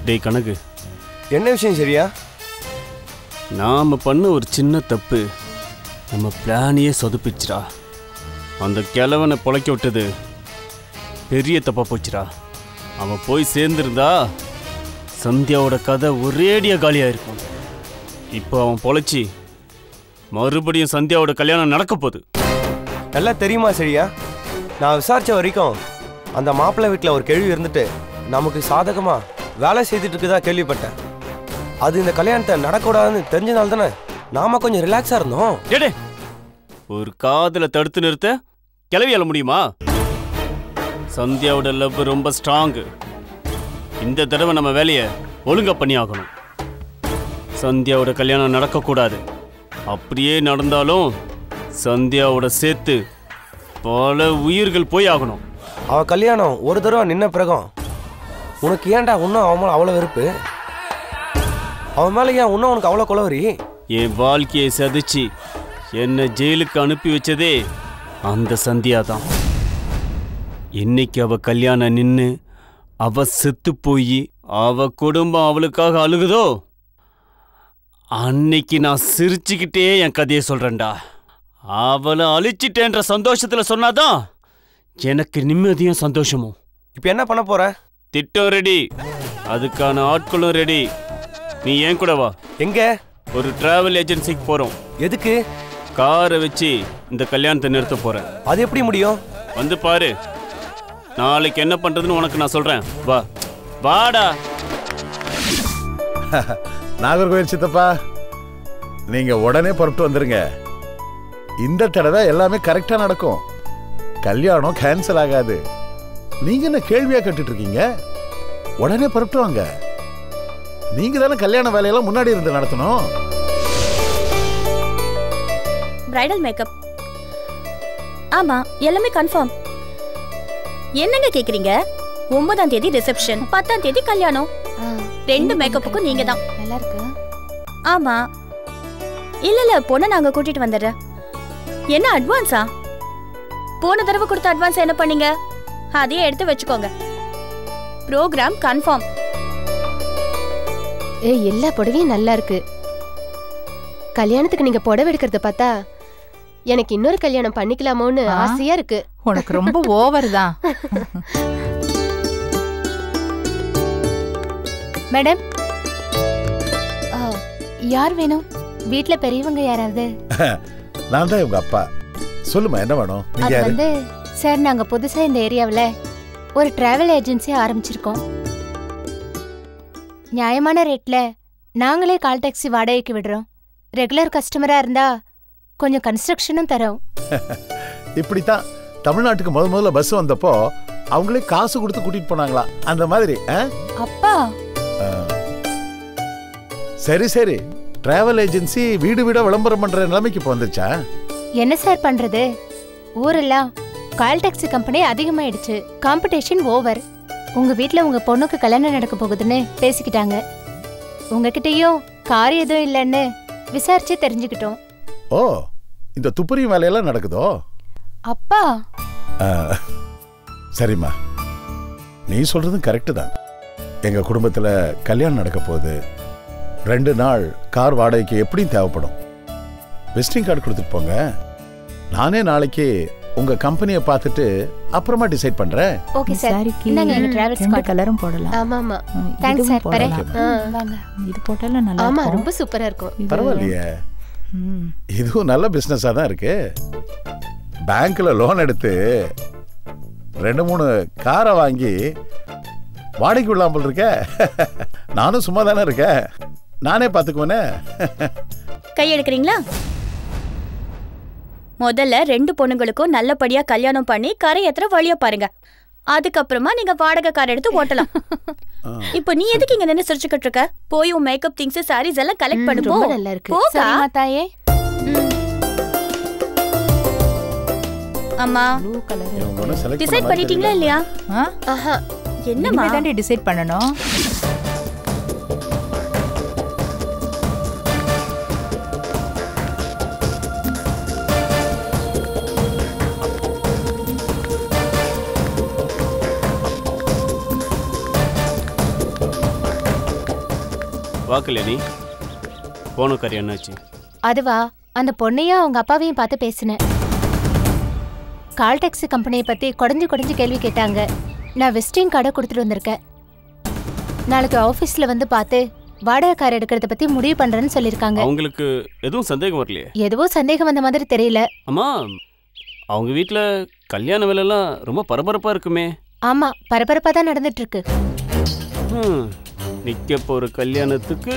டேய் கனகு, என்ன விஷயம் சரியா? நாம பண்ண ஒரு சின்ன தப்பு நம்ம பிளானையே சொதுப்பிச்சுடா. அந்த கிழவனை பொழைக்க விட்டது பெரிய தப்பா போச்சுடா. அவன் போய் சேர்ந்திருந்தா சந்தியாவோட கதை ஒரேடியா காலியா இருக்கும். இப்போ அவன் பொழைச்சி மறுபடியும் சந்தியாவோட கல்யாணம் நடக்க போகுது. நல்லா தெரியுமா சரியா? நான் விசாரிச்ச வரைக்கும் அந்த மாப்பிள்ளை வீட்டில் ஒரு கேள்வி இருந்துட்டு நமக்கு சாதகமா வேலை செய்துட்டு இருக்குதா கேள்விப்பட்டேன். அது இந்த கல்யாணத்தை நடக்கூடாதுன்னு தெரிஞ்சனால தானே நாம கொஞ்சம் ரிலாக்ஸா இருந்தோம். டேடே, ஒரு காதலை தடுத்து நிறுத்த கிளவி எழ முடியுமா? சந்தியாவோட லவ் ரொம்ப ஸ்ட்ராங்கு. இந்த தடவை நம்ம வேலையை ஒழுங்கா பண்ணி ஆகணும். சந்தியாவோட கல்யாணம் நடக்கக்கூடாது. அப்படியே நடந்தாலும் சந்தியாவோட சேர்த்து பல உயிர்கள் போய் ஆகணும். அவ கல்யாணம் ஒரு தடவை நின்ன பிறகும் உனக்கு ஏன்டா இன்னும் அவன் மேலே அவ்வளோ வெறுப்பு? அவன் மேலே ஏன் இன்னும் உனக்கு அவ்வளோ கொலவரி? என் வாழ்க்கையை சதிச்சு என்னை ஜெயிலுக்கு அனுப்பி வச்சதே அந்த சந்தியா தான். இன்னைக்கு அவ கல்யாணம் நின்று அவ செத்து போய் அவ குடும்பம் அவளுக்காக அழுகுதோ, அன்னைக்கு நான் சிரிச்சுக்கிட்டே என் கதையை சொல்றேன்டா. அவளை அழிச்சிட்டேன்ற சந்தோஷத்துல சொன்னாதான் எனக்கு நிம்மதியும் சந்தோஷமும். இப்போ என்ன பண்ண போற? திட்டம் ரெடி, அதுக்கான ஆட்களும் ரெடி. நீ ஏன் கூட வா. எங்க? ஒரு டிராவல் ஏஜென்சிக்கு போறோம். எதுக்கு? காரை வச்சு இந்த கல்யாணத்தை நிறுத்த போறேன். அது எப்படி முடியும்? வந்து பாரு, நாளைக்கு என்ன பண்றதுன்னு உனக்கு நான் சொல்றேன். வா வாடா. நாகர்கோவில் சித்தப்பா, நீங்க உடனே புறப்பட்டு வந்துருங்க. இந்த தடவை எல்லாமே கரெக்டா நடக்கும். கல்யாணம் கேன்சல் ஆகாது. நீங்க என்ன கேள்வியா கேட்டுட்டு இருக்கீங்க? உடனே புறப்பட்டு வாங்க. நீங்க தானே கல்யாண வேலையெல்லாம் முன்னாடி இருந்து நடத்தணும். பிரைடல் மேக்கப் ஆமா, எல்லாமே கன்ஃபார்ம். என்னங்க கேக்குறீங்க? 9ஆம் தேதி ரிசப்ஷன், 10ஆம் தேதி கல்யாணம். 2 மேக்கப்புக்கும் நீங்க தான். நல்லா இருக்கு. ஆமா, இல்ல பொண்ணை நாங்க கூட்டிட்டு வந்துடுறேன். என்ன அட்வான்ஸா? போன தடவை கொடுத்த அட்வான்ஸ் என்ன பண்ணீங்க? அதையே எடுத்து வச்சுக்கோங்க. Programme confirm. எல்லா புடவையும் நல்லா இருக்கு. கல்யாணத்துக்கு நீங்க புடவை எடுக்கிறத பார்த்தா எனக்கு இன்னொரு கல்யாணம் பண்ணிக்கலாமோன்னு ஆசையா இருக்கு. உனக்கு ரொம்ப ஓவர் தான். மேடம், யார் வேணும்? வீட்ல பெரியவங்க யாராவது? நான் தான் உங்க அப்பா. சொல்லுமா, என்ன வேணும்? நீங்க யாரு? சார், நாங்க புதுசா இந்த ஏரியாவுல ஒரு டிராவல் ஏஜென்சி ஆரம்பிச்சிருக்கோம். நியாயமான ரேட்ல நாங்களே கால் டாக்ஸி வாடகைக்கு விடுறோம். ரெகுலர் கஸ்டமரா இருந்தா கொஞ்சம் கன்ஸ்ட்ரக்ஷனும் தரோம். இப்படித்தான் தமிழ்நாட்டுக்கு முதல்ல பஸ் வந்தப்போ அவங்களே காசு கொடுத்து கூட்டிட்டு போனாங்களா, அந்த மாதிரி. அப்பா, சரி சரி, டிராவல் ஏஜென்சி வீடு வீடா விளம்பரம் பண்ற நிலைமைக்கு இப்போ வந்துச்சா? என்ன சார் பண்றது? ஊரெல்லாம் கால் டாக்ஸி கம்பெனி அதிகமாயிடுச்சு. Competition over. உங்க வீட்ல உங்க பொண்ணுக்கு கல்யாணம் நடக்க போகுதுன்னு பேசிக்கிட்டாங்க. உங்ககிட்டயும் கார் எதுவும் இல்லைன்னு விசாரிச்சு தெரிஞ்சுக்கிட்டோம். ஓ, இந்த துப்புரி வேலையெல்லாம் நடக்குதோ? அப்பா, சரிம்மா, நீ சொல்றதும் கரெக்டு தான். எங்க குடும்பத்துல கல்யாணம் நடக்க போகுது. 2 நாள் கார் வாடகைக்கு எப்படியும் தேவைப்படும். விசிட்டிங் கார்டு கொடுத்துட்டு போங்க. நானே நாளைக்கு உங்க கம்பெனியை பார்த்துட்டு அப்புறமா டிசைட் பண்றேன். Okay sir. இந்தாங்க எங்க டிராவல்ஸ் கார்டு. கலரும் போடலாம். ஆமா ஆமா. Thanks sir. பரே. வாங்க. இது போட்டாலும் நல்லா இருக்கும். ஆமா, ரொம்ப சூப்பரா இருக்கும். பரவாயில்லையே, இதுவும் நல்ல பிசினஸா தான் இருக்கு. பேங்க்ல லோன் எடுத்து 2-3 காரை வாங்கி வாடகைக்கு விடலாம் போல் இருக்க. நானும் சும்மா தானே இருக்கேன், நானே பாத்துக்குவேனே. கை எடுக்கிறீங்களா? முதல்ல 2 பொண்ணுங்களுக்கும் நல்லபடியா கல்யாணம் பண்ணி கரையேற்ற வழியா பாருங்க. அதுக்கப்புறமா நீங்க வாடகை கார் எடுத்து ஓட்டலாம். இப்போ நீ எதுக்கு இங்க நின்னு சிரிச்சுக்கிட்டு இருக்க? போய் உன் மேக்கப் திங்ஸ், சாரீஸ் எல்லாம் கலெக்ட் பண்ணு. ரொம்ப நல்லா இருக்கு. சரிமா தாயே. அம்மா, டிசைட் பண்ணிட்டீங்களா இல்லையா? ஆஹா, என்னம்மா தாண்டி டிசைட் பண்ணணும். பார்க்கலையா நீ? போன காரியம் என்னாச்சு? அதுவா, அந்த பொண்ணையும் அவங்க அப்பாவையும் பார்த்து பேசினேன். கால் டாக்ஸி கம்பெனியை பத்தி குடஞ்சு கேள்வி கேட்டாங்க. நான் விசிட்டிங் கார்டை கொடுத்துட்டு வந்திருக்கேன். நாளைக்கு ஆபீஸ்ல வந்து பார்த்து வாடகை கார் எடுக்கிறத பத்தி முடிவு பண்றேன்னு சொல்லிருக்காங்க. அவங்களுக்கு எதுவும் சந்தேகம் வரலையே? எதுவும் சந்தேகம் வந்த மாதிரி தெரியல. அம்மா, அவங்க வீட்ல கல்யாண வேலைலாம் ரொம்ப பரபரப்பா இருக்குமே? ஆமா, பரபரப்பா தான் நடந்துட்டு இருக்கு. நிக்க போற கல்யாணத்துக்கு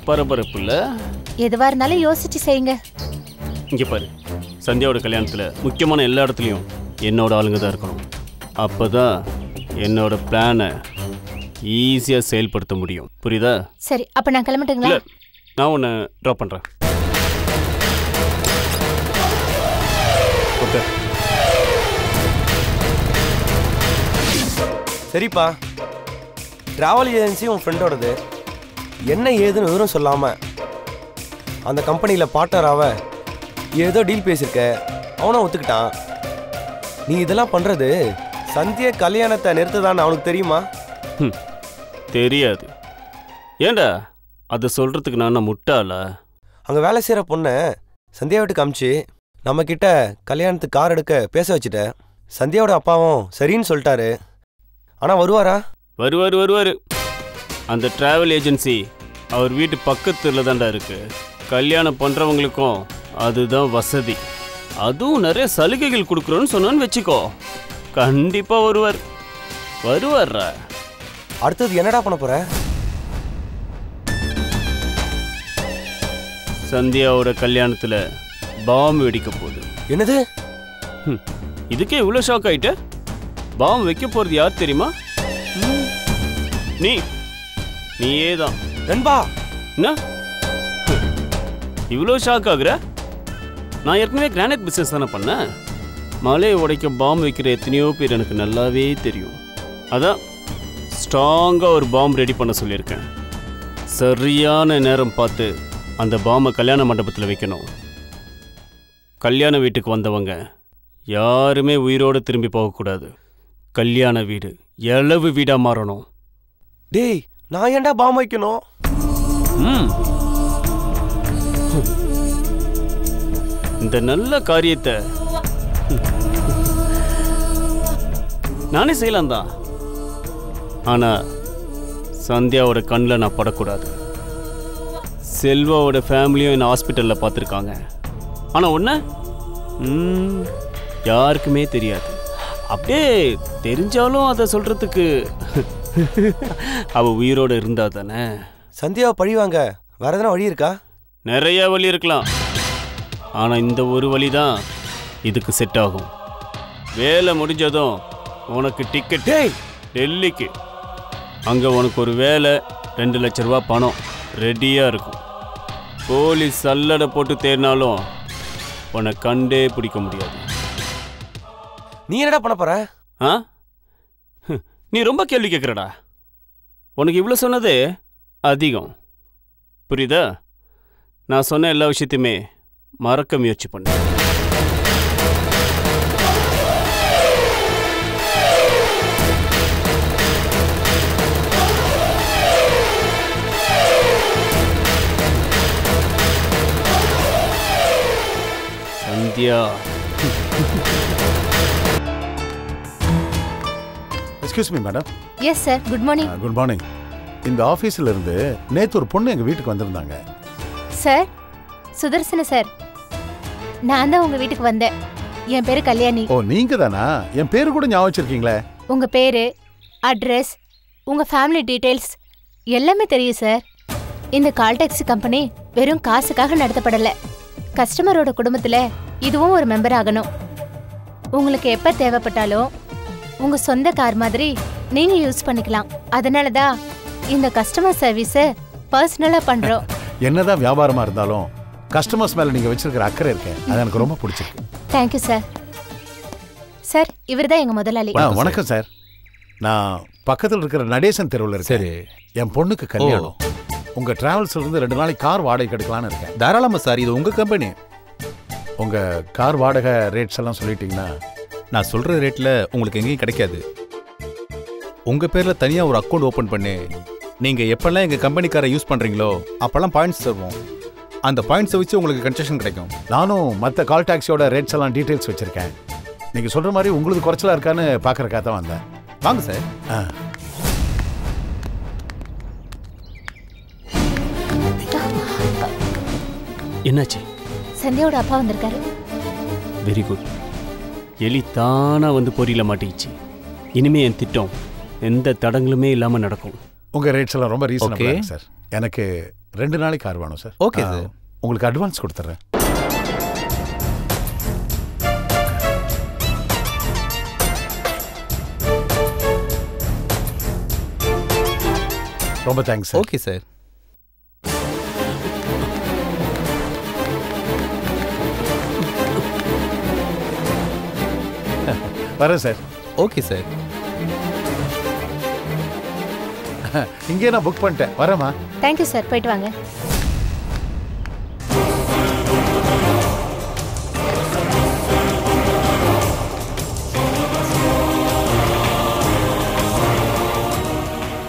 பரபரப்பு இல்ல? எதுவா இருந்தாலும் யோசிச்சு செய்யுங்க. இங்க பாரு, சந்தியாவோட கல்யாணத்துல முக்கியமான எல்லா இடத்துலயும் என்னோட ஆளுங்க தான் இருக்கணும். அப்பதான் என்னோட பிளானை ஈஸியா செயல்படுத்த முடியும். புரியுதா? சரி, அப்ப நான் கிளம்பட்டுங்களா? நான் உன்னை ட்ராப் பண்றேன். ஓகே. சரிப்பா, டிராவல் ஏஜென்சி உன் ஃப்ரெண்டோடது. என்ன ஏதுன்னு விவரம் சொல்லாமல் அந்த கம்பெனியில் பார்ட்னராக ஏதோ டீல் பேசியிருக்க, அவனும் ஒத்துக்கிட்டான். நீ இதெல்லாம் பண்ணுறது சந்திய கல்யாணத்தை நிறுத்ததான்னு அவனுக்கு தெரியுமா? தெரியாது. ஏண்டா அதை சொல்கிறதுக்கு நான் முட்டாளா? அங்கே வேலை செய்கிற பொண்ணை சந்தியா வீட்டுக்கு காமிச்சு நம்மக்கிட்ட கல்யாணத்துக்கு கார் எடுக்க பேச வச்சுட்டேன். சந்தியாவோட அப்பாவும் சரின்னு சொல்லிட்டாரு. ஆனால் வருவாரா? வருவார். அந்த டிராவல் ஏஜென்சி அவர் வீட்டு பக்கத்தில் தான்டா இருக்கு. கல்யாணம் பண்ணுறவங்களுக்கும் அதுதான் வசதி. அதுவும் நிறைய சலுகைகள் கொடுக்குறோன்னு சொன்னான்னு வச்சுக்கோ, கண்டிப்பாக வருவார்ரா. அடுத்தது என்னடா பண்ண போற? சந்தியாவோட கல்யாணத்தில் பாம்பு வெடிக்க போகுது. என்னது? இதுக்கே இவ்வளோ ஷாக் ஆகிட்ட? பாம்பு வைக்க போகிறது யார் தெரியுமா? நீயே தான். நண்பா, என்ன இவ்வளோ ஷாக் ஆகுற? நான் ஏற்கனவே கிரானைட் பிஸ்னஸ் தானே பண்ணேன். மலையை உடைக்க பாம்பு வைக்கிற எத்தனையோ பேர் எனக்கு நல்லாவே தெரியும். அதான் ஸ்ட்ராங்காக ஒரு பாம்பு ரெடி பண்ண சொல்லியிருக்கேன். சரியான நேரம் பார்த்து அந்த பாம்பை கல்யாண மண்டபத்தில் வைக்கணும். கல்யாண வீட்டுக்கு வந்தவங்க யாருமே உயிரோடு திரும்பி போகக்கூடாது. கல்யாண வீடு எளவு வீடாக மாறணும். டேய், நான் ஏன்டா பாம்பு வைக்கணும்? இந்த நல்ல காரியத்தை நானே செய்யலாம் தான். ஆனால் சந்தியாவோட கண்ணில் நான் படக்கூடாது. செல்வாவோட ஃபேமிலியும் என்னை ஹாஸ்பிட்டலில் பார்த்துருக்காங்க. ஆனால் ஒன்று யாருக்குமே தெரியாது. அப்படியே தெரிஞ்சாலும் அதை சொல்கிறதுக்கு அவள் உயிரோடு இருந்தா தானே. சந்தியாவை பழிவாங்க வேற எதனா வழி இருக்கா? நிறைய வழி இருக்கலாம். ஆனால் இந்த ஒரு வழி தான் இதுக்கு செட் ஆகும். வேலை முடிஞ்சதும் உனக்கு டிக்கெட் டெல்லிக்கு. அங்கே உனக்கு ஒரு வேலை, 2 லட்ச ரூபா பணம் ரெடியாக இருக்கும். போலீஸ் சல்லடை போட்டு தேடினாலும் உன்னை கண்டே பிடிக்க முடியாது. நீ என்னடா பண்ண போற? நீ ரொம்ப கேள்வி கேட்குறடா. உனக்கு இவ்வளோ சொன்னதே அதிகம். புரியுதா? நான் சொன்ன எல்லா விஷயத்தையுமே மறக்க முயற்சி பண்ணு. Sandhya. Excuse me madam. Yes sir, good morning. Good morning. இந்த ஆஃபீஸில் இருந்து நேற்று ஒரு பொண்ணு எங்கள் வீட்டுக்கு வந்திருந்தாங்க. சார், சுதர்சன சார், நான் தான் உங்க வீட்டுக்கு வந்தேன். என் பேரு கல்யாணி. ஓ, நீங்க தானா? என் பேரு கூட ஞாபகம் வச்சிருக்கீங்களே. உங்க பேரு, அட்ரஸ், உங்க ஃபேமிலி டீடைல்ஸ் எல்லாமே தெரியும் சார். இந்த கால் டாக்ஸி கம்பெனி வெறும் காசுக்காக நடத்தப்படல. கஸ்டமரோட குடும்பத்துல இதுவும் ஒரு மெம்பர் ஆகணும். உங்களுக்கு எப்ப தேவைப்பட்டாலும் உங்க சொந்த கார் மாதிரி நீங்க யூஸ் பண்ணிக்கலாம். அதனாலதான் இந்த கஸ்டமர் சர்வீஸை பர்சனலா பண்றோம். என்னதான் வியாபாரமா இருந்தாலும் கஸ்டமர்ஸ் மேல நீங்க வச்சிருக்கிற அக்கறை இருக்கு, அது எனக்கு ரொம்ப பிடிச்சிருக்கு. Thank you sir. சார், இவர் தான் எங்க முதலாளி. வணக்கம் சார். நான் பக்கத்தில் இருக்கிற நடேசன் தெருவில் இருக்கேன். சரி, என் பொண்ணுக்கு கல்யாணம். உங்க டிராவல்ஸ்ல இருந்து 2 நாளைக்கு கார் வாடகை எடுக்கலான்னு இருக்கேன். தாராளமா சார், இது உங்க கம்பெனி. உங்க கார் வாடகை ரேட்ஸ் எல்லாம் சொல்லிட்டீங்கன்னா? நான் சொல்ற ரேட்ல உங்களுக்கு எங்கேயும் கிடைக்காது. உங்க பேர்ல தனியா ஒரு அக்கௌண்ட் ஓபன் பண்ணி நீங்க எப்பெல்லாம் எங்க கம்பெனிக்காரை யூஸ் பண்றீங்களோ அப்பெல்லாம் பாயிண்ட்ஸ் தருவோம். அந்த பாயிண்ட்ஸை வச்சு உங்களுக்கு கன்செஷன் கிடைக்கும். நானும் மற்ற கால் டாக்ஸியோட ரேட்ஸ் எல்லாம் டீட்டெயில்ஸ் வச்சிருக்கேன். நீங்க சொல்ற மாதிரி உங்களுக்கு குறைச்சலா இருக்கான்னு பாக்குறதுக்காக தான் வந்தேன். வாங்க சார். என்னாச்சு? சந்தியாவோட அப்பா வந்திருக்காரு. Very good. எலி தானா வந்து பொறியில மாட்டிக்கிச்சு. இனிமே என் திட்டம் எந்த தடங்களுமே இல்லாம நடக்கும். உங்க ரேட்ஸ் எல்லாம் ரொம்ப ரீசனபிளா இருக்கு சார். எனக்கு 2 நாளைக்கு கார் வேணும் சார். Okay sir. உங்களுக்கு அட்வான்ஸ் கொடுத்துறேன். ரொம்ப தேங்க்ஸ் சார். Okay sir. வரேன் சார். Okay sir. இங்கே நான் புக் பண்ணிட்டேன். வரேம்மா. Thank you sir. போயிட்டு வாங்க.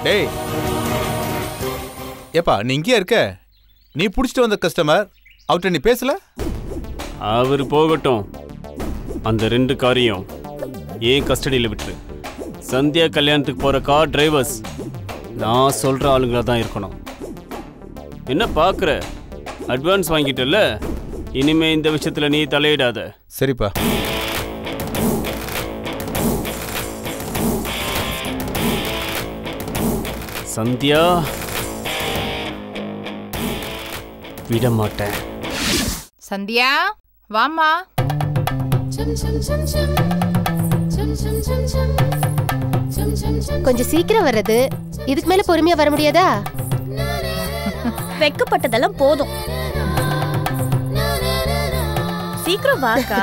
டேய் ஏப்பா, நீ இங்கேயா இருக்க? நீ பிடிச்சிட்டு வந்த கஸ்டமர் அவர்கிட்ட நீ பேசல? அவர் போகட்டும். அந்த 2 காரையும் ஏன் கஸ்டடியில் விட்டுரு. சந்தியா கல்யாணத்துக்கு போகிற கார் டிரைவர்ஸ் நான் சொல்கிற ஆளுங்களாக தான் இருக்கணும். என்ன பார்க்குற? அட்வான்ஸ் வாங்கிட்டல, இனிமே இந்த விஷயத்தில் நீ தலையிடாத. சரிப்பா. சந்தியா விட மாட்டேன். சந்தியா வாமா. கொஞ்சம் சீக்கிரம் வர்றது. இதுக்கு மேல பொறுமையா வர முடியாதா? வெக்கப்பட்டதெல்லாம் போதும். சீக்கிரம் வாக்கா.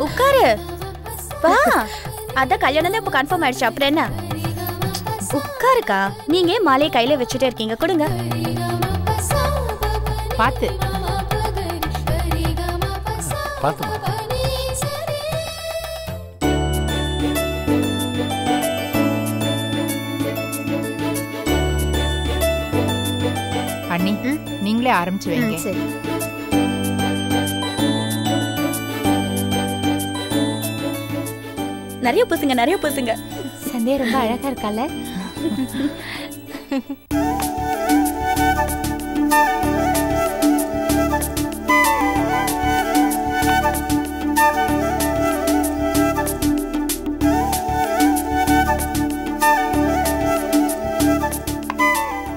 உட்காரு. வா. அத கல்யாணம் இப்ப கன்ஃபார்ம் ஆயிடுச்சு. அப்புறம் என்ன? உட்காருக்கா. நீங்க மாலையை கையில வச்சுட்டே இருக்கீங்க. கொடுங்க. பாத்து பார்த்து. அண்ணி நீங்களே ஆரம்பிச்சு வைங்க. சரி. நிறைய பூசுங்க, நிறைய பூசுங்க. சந்தியா ரொம்ப அழகா இருக்கால.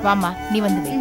வாமா, நீ வந்து வை.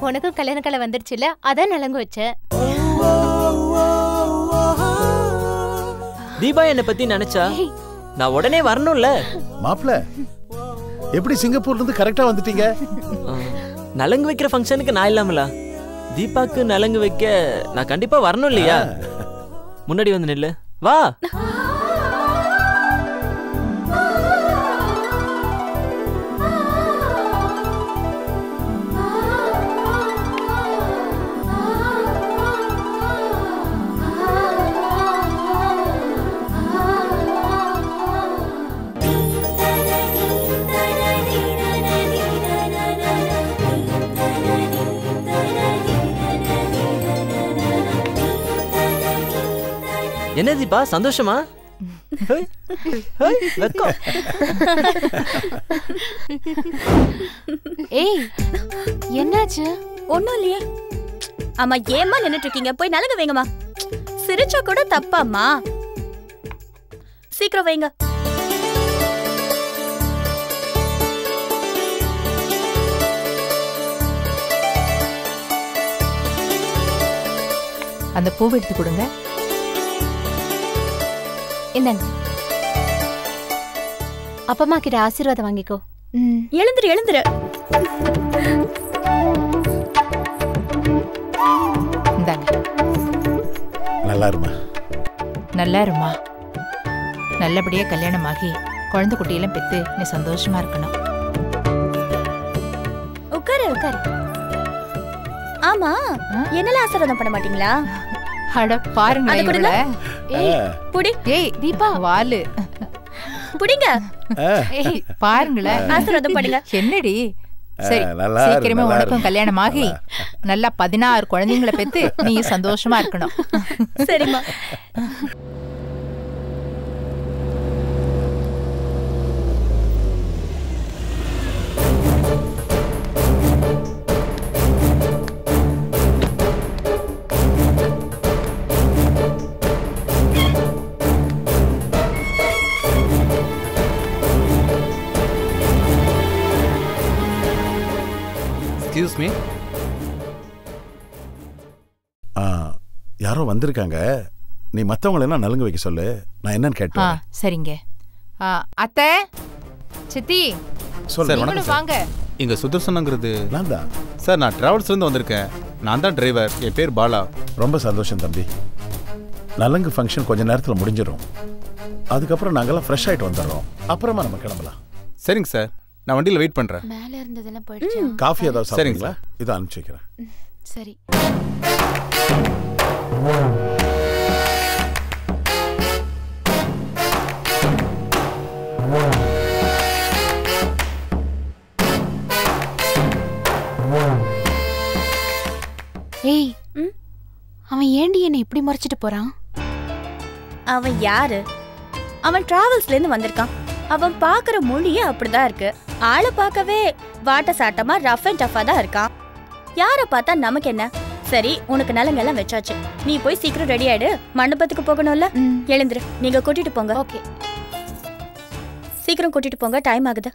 உனக்கும் கல்யாண கலை வந்துருச்சுல, அதான் நலங்கு வச்சேன். தீபா என்னை பத்தி நினைச்சா நான் உடனே வரணும்ல. மாப்ள, எப்படி சிங்கப்பூர்ல இருந்து கரெக்டா வந்துட்டீங்க? நலங்கு வைக்கிற ஃபங்க்ஷனுக்கு நான் இல்லாமல தீபாக்கு நலங்கு வைக்க நான் கண்டிப்பா வரணும் இல்லையா? முன்னாடி வந்து நில்லு. வா. என்ன தீபா, சந்தோஷமா? ஏய், என்னாச்சு? ஒண்ணும் இல்லையே. அம்மா ஏமா நின்னுட்டு இருக்கீங்க? போய் நலங்கு வைங்கம்மா. சிரிச்சா கூட தப்பாம்மா. சீக்கிரம் வைங்க. அந்த பூவை எடுத்து கொடுங்க. என்னங்க, அப்பா அம்மா கிட்ட ஆசீர்வாதம் வாங்கிக்கோ. எழுந்துரு எழுந்துரு. இந்தாங்க. நல்லா இருமா. நல்லா இருமா. நல்லபடியா கல்யாணமாகி குழந்தை குட்டியெல்லாம் பெத்து நீ சந்தோஷமா இருக்கணும். உட்காரு உட்காரு. ஆமா, என்னல ஆசீர்வாதம் பண்ண மாட்டீங்களா? அட பாருங்களேன் இவள. ஏய் புடி. ஏய் தீபா வாலு. புடிங்க. ஏய் பாருங்களேன். ஆசீர்வாதம் பண்ணுங்க. என்னடி? சரி சீக்கிரமே உனக்கும் கல்யாணமாகி நல்லா 16 குழந்தைங்களை பெத்து நீ சந்தோஷமா இருக்கணும். சரிம்மா. Excuse me. யாரோ வந்திருக்காங்க. நீ மத்தவங்களை எல்லாம் நலுங்கு வைக்க சொல்லு. நான் என்னன்னு கேட்டேன். சரிங்க. அத்தை சித்தி சொல்லு. சார் வணக்கம் வாங்க. இங்க சுதர்சனங்கிறது நான் தான். சார், நான் டிராவல்ஸ்ல இருந்து வந்திருக்கேன். நான் தான் டிரைவர். என் பேர் பாலா. ரொம்ப சந்தோஷம் தம்பி. நலங்கு ஃபங்க்ஷன் கொஞ்ச நேரத்தில் முடிஞ்சிடும். அதுக்கப்புறம் நாங்கெல்லாம் ஃப்ரெஷ் ஆயிட்டு வந்துடுறோம். அப்புறமா நம்ம கிளம்பலாம். சரிங்க சார், நான் வண்டியில் வெயிட் பண்றேன். மேல இருந்ததெல்லாம் போயிடுச்சு. காஃபி ஏதாவது சரிங்க சாப்பிடுங்களா? இதை அனுப்பிச்சு வைக்கிறேன். சரி. ஏய், அவன் ஏண்டி என்ன இப்படி மறைச்சிட்டு போறான்? அவன் யாரு? அவன் டிராவல்ஸ்ல இருந்து வந்திருக்கான். அவன் பாக்குற மொழியே அப்படிதான் இருக்கு. ஆளை பார்க்கவே வாட்ட சாட்டமா ரஃப் அண்ட் டஃபா தான் இருக்கான். யார பார்த்தா நமக்கு என்ன? சரி, உனக்கு நலங்கெல்லாம் வச்சாச்சு. நீ போய் சீக்கிரம் ரெடி ஆயிடு. மண்டபத்துக்கு போகணும்ல. எழுந்துரு. நீங்க கூட்டிட்டு போங்க. ஓகே. சீக்கிரம் கூட்டிட்டு போங்க, டைம் ஆகுது.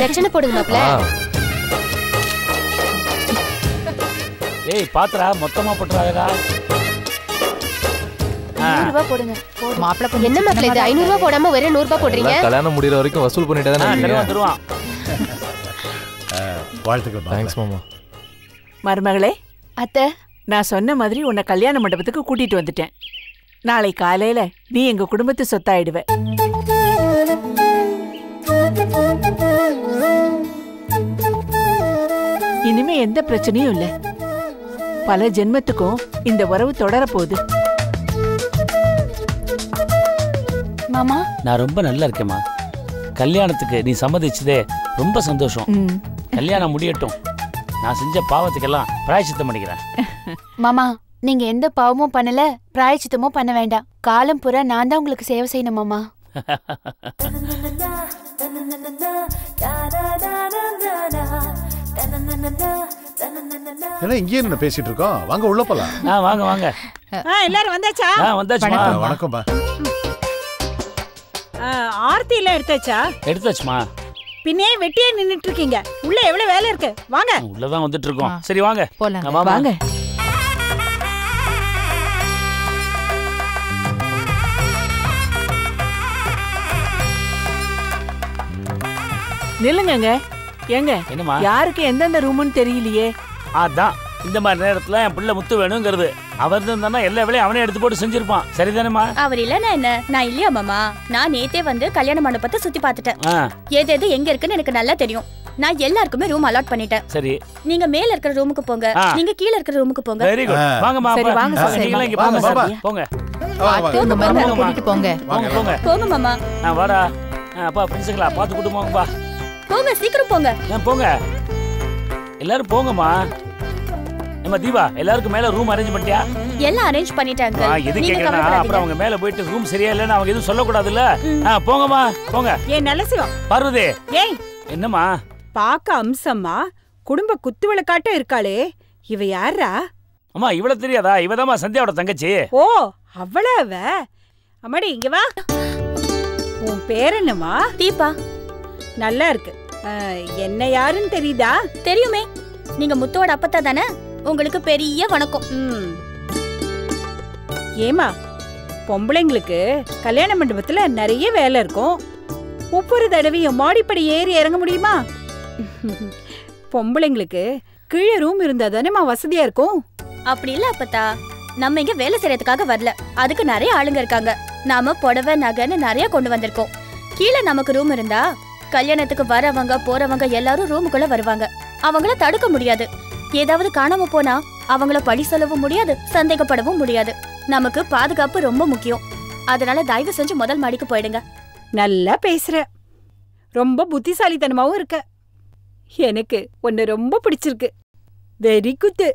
பிரச்சனை போடுங்க மாப்ள. ஏய் பாத்துறா, மொத்தமா போட்டுறாதடா. 100 ரூபாய் போடுங்க. மாப்ள கொஞ்சம் என்ன மாப்ள இது 500 ரூபாய் போடாம வெறும் 100 ரூபாய் போடுறீங்க? கல்யாணம் முடியற வரைக்கும் வசூல் பண்ணிட்டே தானே இருக்கீங்க. தருவான். வாழ்த்துக்கள். தேங்க்ஸ் மாமா. மருமகளே, அத்தை, நான் சொன்ன மாதிரி உன்னை கல்யாண மண்டபத்துக்கு கூட்டிட்டு வந்துட்டேன். நாளை காலையில நீ எங்க குடும்பத்து சொத்தாயிடுவ. இனிமே எந்த பிரச்சனையும் இல்ல. பல ஜென்மத்துக்கும் இந்த உறவு தொடர போகுது. மாமா, நான் ரொம்ப நல்லா இருக்கேம்மா. கல்யாணத்துக்கு நீ சம்மதிச்சதே ரொம்ப சந்தோஷம். கல்யாணம் முடியட்டும். நான் செஞ்ச பாவத்துக்கெல்லாம் பிராயச்சித்தம் பண்ணிக்கிறேன். மாமா, நீங்க எந்த பாவமும் பண்ணல, பிராயச்சித்தமும் பண்ண வேண்டாம். காலம் பூரா நான் தான் உங்களுக்கு சேவை செய்யணும் மாமா. ஏன்னா இங்கேயே என்ன பேசிட்டு இருக்கோம். வாங்க உள்ள போலாம். வாங்க வாங்க. எல்லாரும் வந்தாச்சா? வந்தாச்சுமா. வணக்கம்மா. ஆர்த்தி எல்லாம் எடுத்தாச்சா? எடுத்தாச்சுமா. பின்னே வெட்டியே நின்னுட்டு இருக்கீங்க. உள்ள எவ்வளவு வேலை இருக்கு. வாங்க. உள்ளதான் வந்துட்டு இருக்கோம். சரி வாங்க போலாம். வாங்க. நில்லுங்க ஏங்க என்னம்மா யாருக்கு எந்தெந்த ரூம்னு தெரியலையே. அதான் இந்த மாதிரி நேரத்துல என் பிள்ளை முத்து வேணுங்கிறது. அவர் இருந்தா எல்லா வேலையும் அவனே எடுத்து போட்டு செஞ்சிருப்பான். சரிதானேம்மா? அவர் இல்லன்னா என்ன, நான் இல்லையா மாமா? நான் நேத்தே வந்து கல்யாண மண்டபத்தை சுத்தி பார்த்துட்டேன். எது எங்க இருக்குன்னு எனக்கு நல்லா தெரியும். நான் எல்லாருக்குமே ரூம் அலாட் பண்ணிட்டேன். சரி, நீங்க மேல இருக்கிற ரூமுக்கு போங்க, நீங்க கீழ இருக்கிற ரூமுக்கு போங்க. Very good. வாங்கம்மா. சரி வாங்க சார். நீங்க இங்க போங்க சார். போங்க. உங்க மருமகளை கூட்டிட்டு போங்க. போங்க போங்க. போங்க மாமா. வாடா. அப்பா பிரின்ஸ்களா பாத்து கூட்டு போங்கப்பா. போங்க சீக்கிரம் போங்க. போங்க. எல்லாரும் போங்கம்மா. நம்ம தீபா எல்லாருக்கும் மேல ரூம் அரேஞ்ச் பண்ணிட்டியா? எல்லாம் அரேஞ்ச் பண்ணிட்டாங்க. எது கேக்குறா? அப்புறம் அவங்க மேல போயிட்டு ரூம் சரியா இல்லன்னு அவங்க எதுவும் சொல்ல கூடாதுல்ல. போங்கம்மா போங்க. ஏன் நல்ல சிவம் பார்வதி. ஏய் என்னம்மா? பாக்க அம்சம்மா குடும்ப குத்து விளக்காட்ட இருக்காளே, இவ யாரா? அம்மா இவள தெரியாதா? இவதாம்மா சந்தியாவோட தங்கச்சி. ஓ அவளவ. அம்மாடி இங்க வா. உன் பேர் என்னம்மா? தீபா. நல்லா இருக்கு. என்ன யாருன்னு தெரியுதா? தெரியுமே, நீங்க முத்தோட அப்பத்தா தானே? உங்களுக்கு பெரிய வணக்கம். ஏமா பொம்பளைங்களுக்கு கல்யாண மண்டபத்துல நிறைய வேலை இருக்கும். ஒவ்வொரு தடவையும் மாடிப்படி ஏறி இறங்க முடியுமா? பொம்பளைங்களுக்கு கீழே ரூம் இருந்தா தானேமா வசதியா இருக்கும். அப்படி இல்ல அப்பத்தா, நம்ம இங்க வேலை செய்யறதுக்காக வரல. அதுக்கு நிறைய ஆளுங்க இருக்காங்க. நாம புடவை நகைன்னு நிறைய கொண்டு வந்திருக்கோம். கீழே நமக்கு ரூம் இருந்தா கல்யாணத்துக்கு வரவங்க போறவங்க எல்லாரும் ரூமுக்குள்ள வருவாங்க. அவங்கள தடுக்க முடியாது. ஏதாவது காணாம போனா அவங்கள பழி சொல்லவும் முடியாது, சந்தேகப்படவும் முடியாது. நமக்கு பாதுகாப்பு ரொம்ப முக்கியம். அதனால தயவு செஞ்சு முதல் மாடிக்கு போயிடுங்க. நல்லா பேசுற, ரொம்ப புத்திசாலித்தனமாவும் இருக்க. எனக்கு உன்னை ரொம்ப பிடிச்சிருக்கு. Very good.